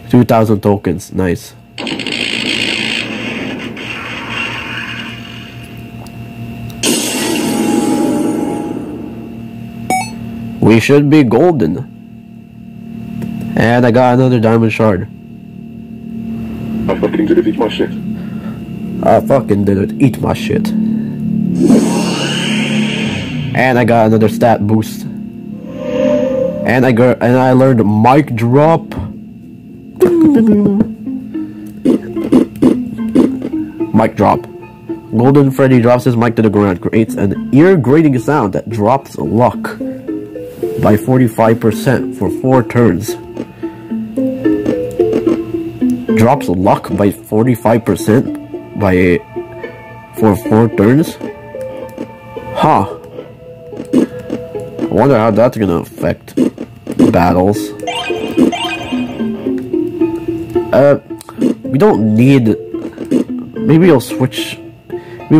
2,000 tokens, nice. We should be golden. And I got another diamond shard. I fucking did it, eat my shit. I fucking did it, eat my shit. And I got another stat boost. And I learned mic drop. Mic drop. Golden Freddy drops his mic to the ground, creates an ear-grating sound that drops luck by 45% for 4 turns. Drops luck by 45% for 4 turns? Huh. I wonder how that's gonna affect battles. We don't need... Maybe it'll switch... Maybe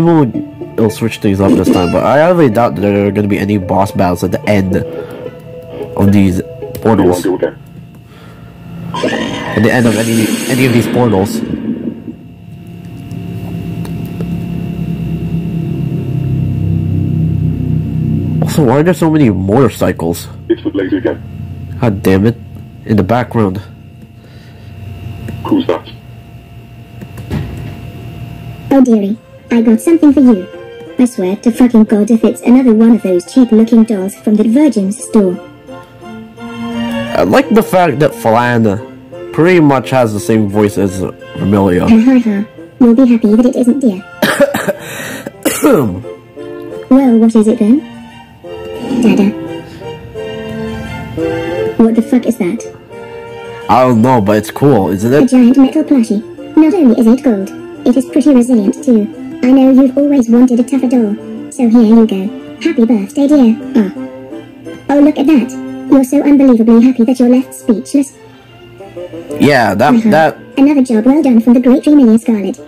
it'll switch things up this time, but I highly doubt that there are gonna be any boss battles at the end of these portals. At the end of any of these portals. Also, why are there so many motorcycles? It's the blazer again. God damn it. In the background. Who's that? Oh dearie, I got something for you. I swear to fucking god if it's another one of those cheap looking dolls from the Virgin's store. I like the fact that Falan pretty much has the same voice as Vermilia. Ha. You'll be happy that it isn't, dear. Well, what is it then? Dada. What the fuck is that? I don't know, but it's cool, isn't A it? giant metal plushie. Not only is it gold, it is pretty resilient too. I know you've always wanted a tougher doll, so here you go. Happy birthday, dear. Ah. Oh, look at that. You're so unbelievably happy that you're left speechless. Yeah, that... Another job well done from the great Reimu, Scarlet.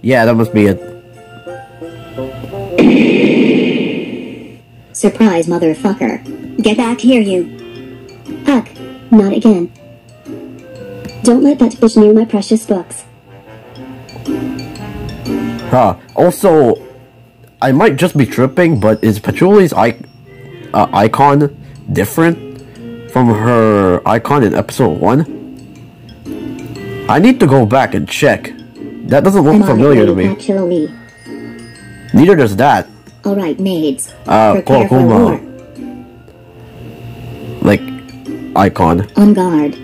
Yeah, that must be it. Surprise, motherfucker. Get back here, you. Ugh, not again. Don't let that bitch near my precious books. Huh. Also, I might just be tripping, but is Patchouli's icon different from her icon in episode 1? I need to go back and check. That doesn't look familiar to me. Actually. Neither does that. Alright, maids. Prepare for war. Like, icon. On guard.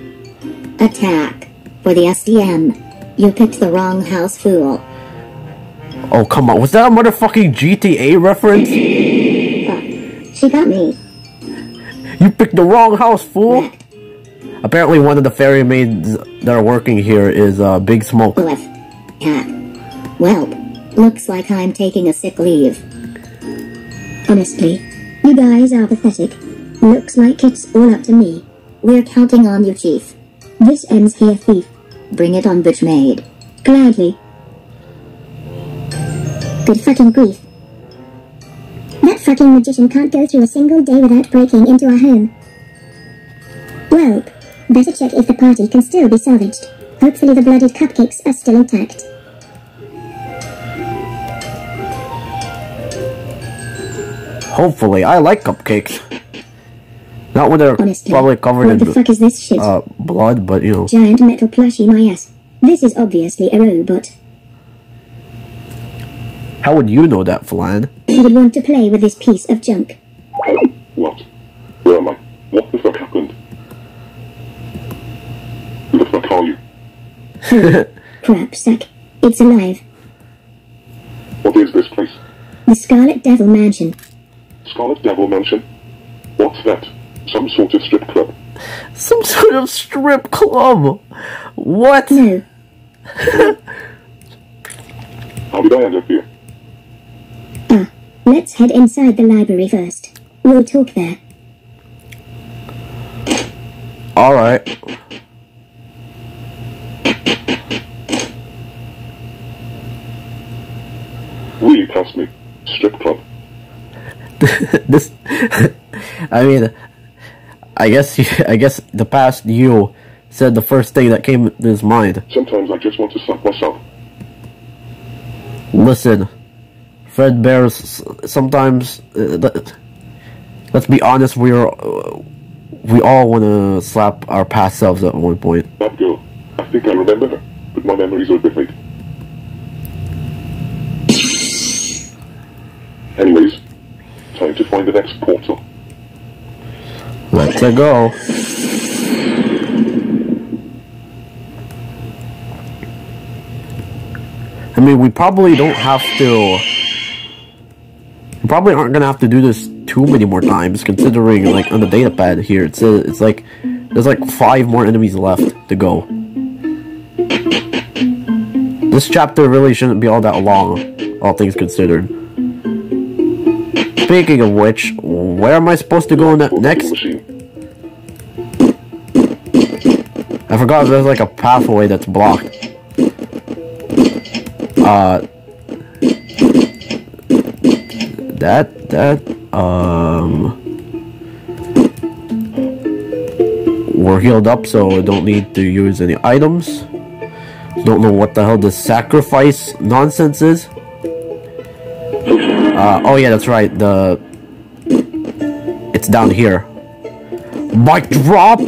Attack. For the SDM. You picked the wrong house, fool. Oh, come on. Was that a motherfucking GTA reference? Fuck. She got me. You picked the wrong house, fool! Wrecked. Apparently one of the fairy maids that are working here is Big Smoke. Well, looks like I'm taking a sick leave. Honestly, you guys are pathetic. Looks like it's all up to me. We're counting on you, Chief. This ends here, thief. Bring it on, bitch maid. Gladly. Good fucking grief. That fucking magician can't go through a single day without breaking into our home. Well, better check if the party can still be salvaged. Hopefully the bloodied cupcakes are still intact. Hopefully, I like cupcakes. Not when they're Honestly, probably covered what in the fuck is this shit? blood, but you know. Giant metal plushie, my ass. This is obviously a robot. How would you know that, Falan? Who would want to play with this piece of junk? What? Where am I? What the fuck happened? Who the fuck are you? Crap sack. It's alive. What is this place? The Scarlet Devil Mansion. Scarlet Devil Mansion? What's that? Some sort of strip club? Some sort of strip club? What? No. How did I end up here? Let's head inside the library first. We'll talk there. Alright. Really past me. Strip club. This... I mean... I guess the past you said the first thing that came to his mind. Sometimes I just want to slap myself. Listen, Fredbear's sometimes. Let's be honest. We all want to slap our past selves at one point. That girl. I think I remember her, but my memories are a bit vague. Anyways, time to find the next portal. Let's go. I mean, we probably don't have to. We probably aren't gonna have to do this too many more times, considering like on the data pad here it says it's like there's like 5 more enemies left to go. This chapter really shouldn't be all that long, all things considered. Speaking of which, where am I supposed to go next? I forgot there's like a pathway that's blocked. We're healed up, so I don't need to use any items. Don't know what the hell this sacrifice nonsense is. Oh yeah, that's right. It's down here. Mic drop.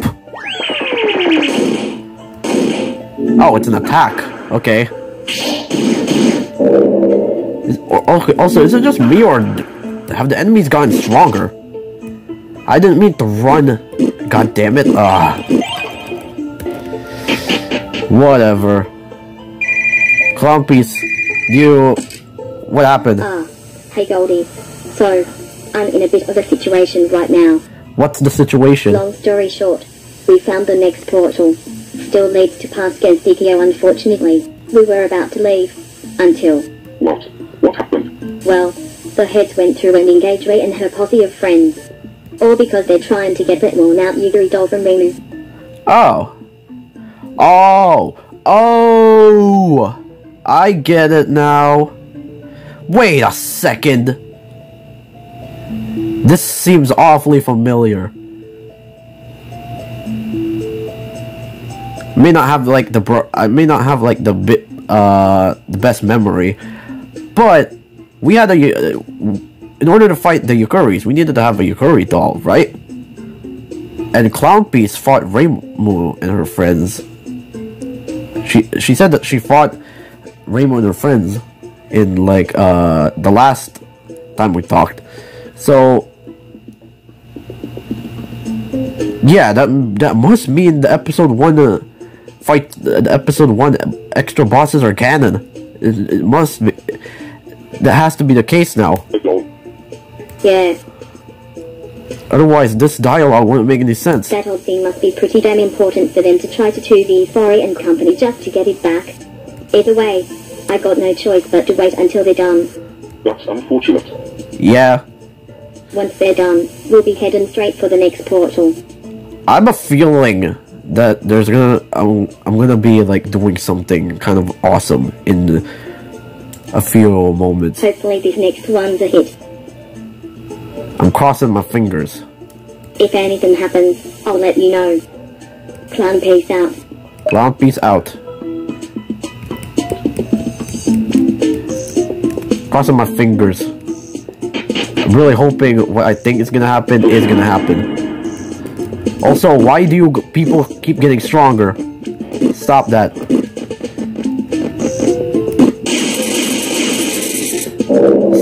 Oh, it's an attack. Okay. Okay. Also, is it just me, or have the enemies gotten stronger? I didn't mean to run. God damn it. Whatever. Clown piece. What happened? Hey Goldie. So, I'm in a bit of a situation right now. What's the situation? Long story short, we found the next portal. Still leads to past Gensokyo, unfortunately. We were about to leave. Until... What? What happened? Well, the heads went through and engaged Rei and her posse of friends. All because they're trying to get that worn-out Yuguri doll from Reimu. Oh. Oh! I get it now. Wait a second. This seems awfully familiar. I may not have like the best memory, but we had in order to fight the Yukuris, we needed to have a Yukuri doll, right? And Clown Piece fought Reimu and her friends. She said that she fought Reimu and her friends in like the last time we talked. So yeah, that must mean the episode 1 fight. The episode 1 extra bosses are canon. It must be. That has to be the case now. Yeah. Otherwise, this dialogue wouldn't make any sense. That whole thing must be pretty damn important for them to try to 2v Fori and company just to get it back. Either way, I got no choice but to wait until they're done. That's unfortunate. Yeah. Once they're done, we'll be heading straight for the next portal. I have a feeling that I'm gonna be like doing something kind of awesome in a few moments. Hopefully this next one's a hit. I'm crossing my fingers. If anything happens, I'll let you know. Clown peace out. Clown peace out. Crossing my fingers. I'm really hoping what I think is gonna happen is gonna happen. Also, why do people keep getting stronger? Stop that.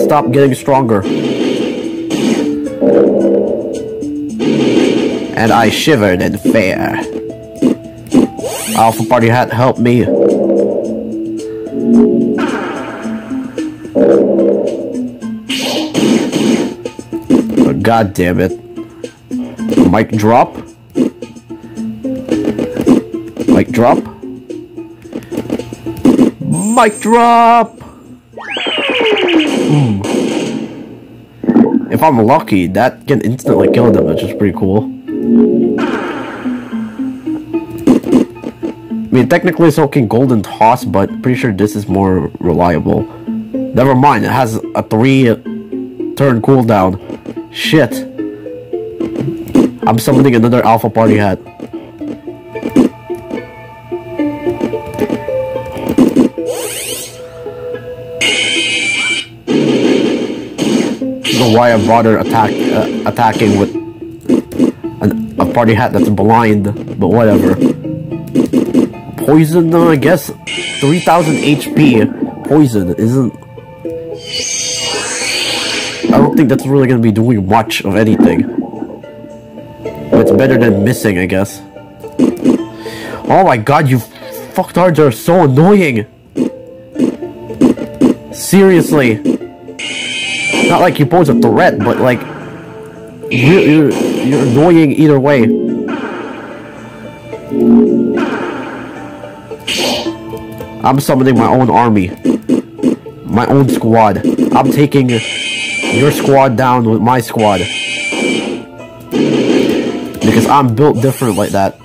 Stop getting stronger. And I shivered in fear. Alpha Party Hat, help me. Oh, God damn it. Mic drop. Mic drop. Mic drop! If I'm lucky, that can instantly kill them, which is pretty cool. I mean, technically soaking golden toss, but pretty sure this is more reliable. Never mind, it has a 3-turn cooldown. Shit. I'm summoning another Alpha Party hat. I don't know why I bother attacking with a party hat that's blind, but whatever. Poison, I guess 3000 HP. Poison isn't. I don't think that's really gonna be doing much of anything. But it's better than missing, I guess. Oh my god, you fucktards are so annoying! Seriously. Not like you pose a threat, but like... You're annoying either way. I'm summoning my own army. My own squad. I'm taking your squad down with my squad. Because I'm built different like that.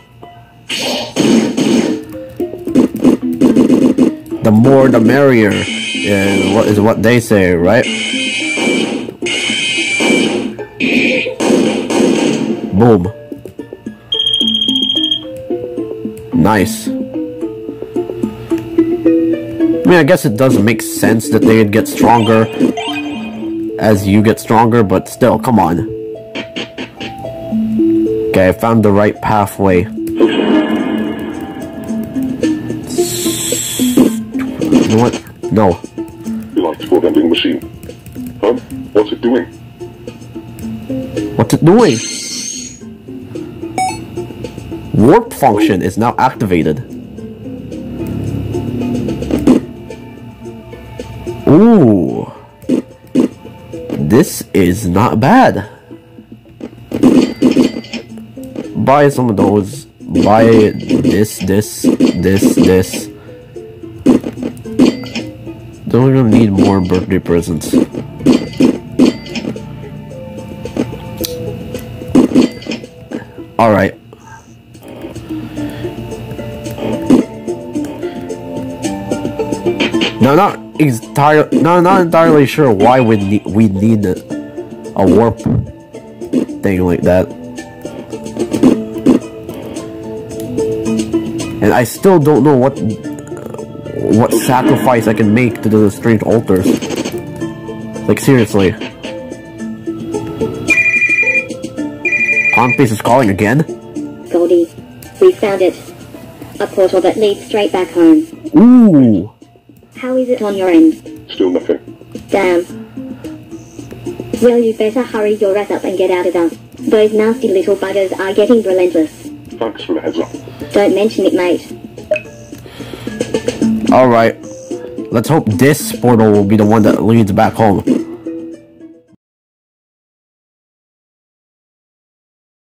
The more the merrier is what they say, right? Boom. Nice. I mean, I guess it does make sense that they'd get stronger as you get stronger, but still, come on. Okay, I found the right pathway. You know what? No. Light for vending machine. Huh? What's it doing? What's it doing? Warp function is now activated. Ooh. This is not bad. Buy some of those. Buy this. Don't even need more birthday presents. Alright. Now, not entirely sure why we need a warp thing like that. And I still don't know what sacrifice I can make to the strange altars. Like, seriously. Pawn Piece is calling again? Goldie, we found it. A portal that leads straight back home. Ooh. How is it on your end? Still nothing. Damn. Well, you better hurry your ass up and get out of there. Those nasty little buggers are getting relentless. Thanks for the heads up. Don't mention it, mate. Alright. Let's hope this portal will be the one that leads back home.